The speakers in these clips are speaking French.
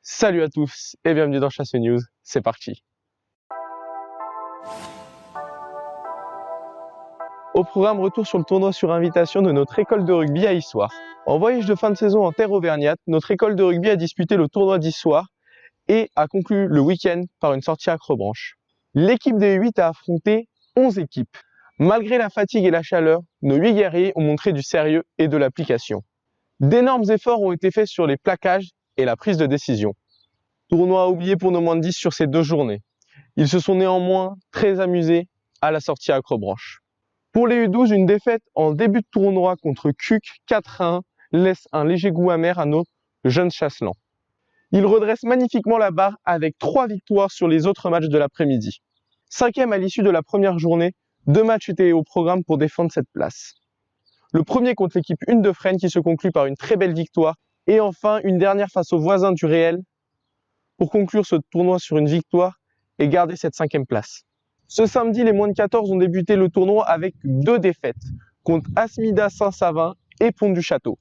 Salut à tous et bienvenue dans Chasse News, c'est parti. Au programme, retour sur le tournoi sur invitation de notre école de rugby à Issoire. En voyage de fin de saison en terre auvergnate, notre école de rugby a disputé le tournoi d'Issoire et a conclu le week-end par une sortie accrobranche. L'équipe des 8 a affronté 11 équipes. Malgré la fatigue et la chaleur, nos 8 guerriers ont montré du sérieux et de l'application. D'énormes efforts ont été faits sur les plaquages et la prise de décision. Tournoi à oublier pour nos moins de 10 sur ces 2 journées. Ils se sont néanmoins très amusés à la sortie accrobranche. Pour les U12, une défaite en début de tournoi contre Cuc 4-1 laisse un léger goût amer à nos jeunes chasselants. Ils redressent magnifiquement la barre avec 3 victoires sur les autres matchs de l'après-midi. 5e à l'issue de la première journée, 2 matchs étaient au programme pour défendre cette place. Le premier contre l'équipe 1 de Fresnes qui se conclut par une très belle victoire et enfin une dernière face aux voisins du Réel pour conclure ce tournoi sur une victoire et garder cette 5e place. Ce samedi, les moins de 14 ont débuté le tournoi avec 2 défaites contre Asmida Saint-Savin et Pont-du-Château.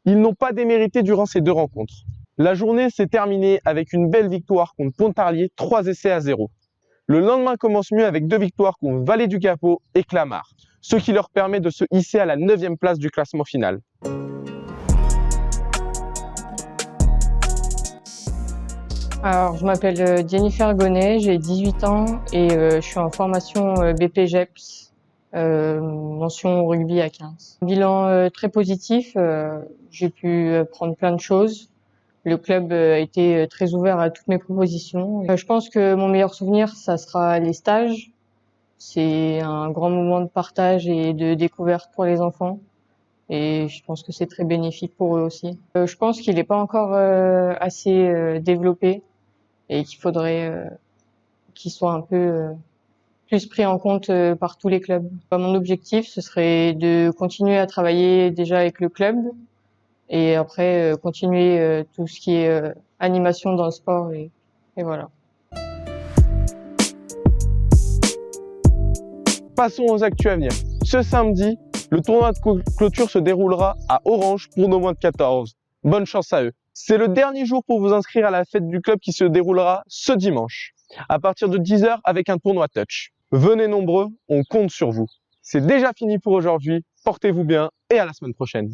Ils n'ont pas démérité durant ces 2 rencontres. La journée s'est terminée avec une belle victoire contre Pontarlier, 3 essais à 0. Le lendemain commence mieux avec 2 victoires contre Vallée du Capot et Clamart, ce qui leur permet de se hisser à la 9e place du classement final. Alors, je m'appelle Jennifer Gonnet, j'ai 18 ans et je suis en formation BPGEPS, mention rugby à 15. Bilan très positif, j'ai pu prendre plein de choses. Le club a été très ouvert à toutes mes propositions. Je pense que mon meilleur souvenir, ça sera les stages. C'est un grand moment de partage et de découverte pour les enfants. Et je pense que c'est très bénéfique pour eux aussi. Je pense qu'il n'est pas encore assez développé et qu'il faudrait qu'il soit un peu plus pris en compte par tous les clubs. Mon objectif, ce serait de continuer à travailler déjà avec le club et après continuer tout ce qui est animation dans le sport et voilà. Passons aux actus à venir. Ce samedi, le tournoi de clôture se déroulera à Orange pour nos moins de 14. Bonne chance à eux. C'est le dernier jour pour vous inscrire à la fête du club qui se déroulera ce dimanche, à partir de 10 h avec un tournoi touch. Venez nombreux, on compte sur vous. C'est déjà fini pour aujourd'hui, portez-vous bien et à la semaine prochaine.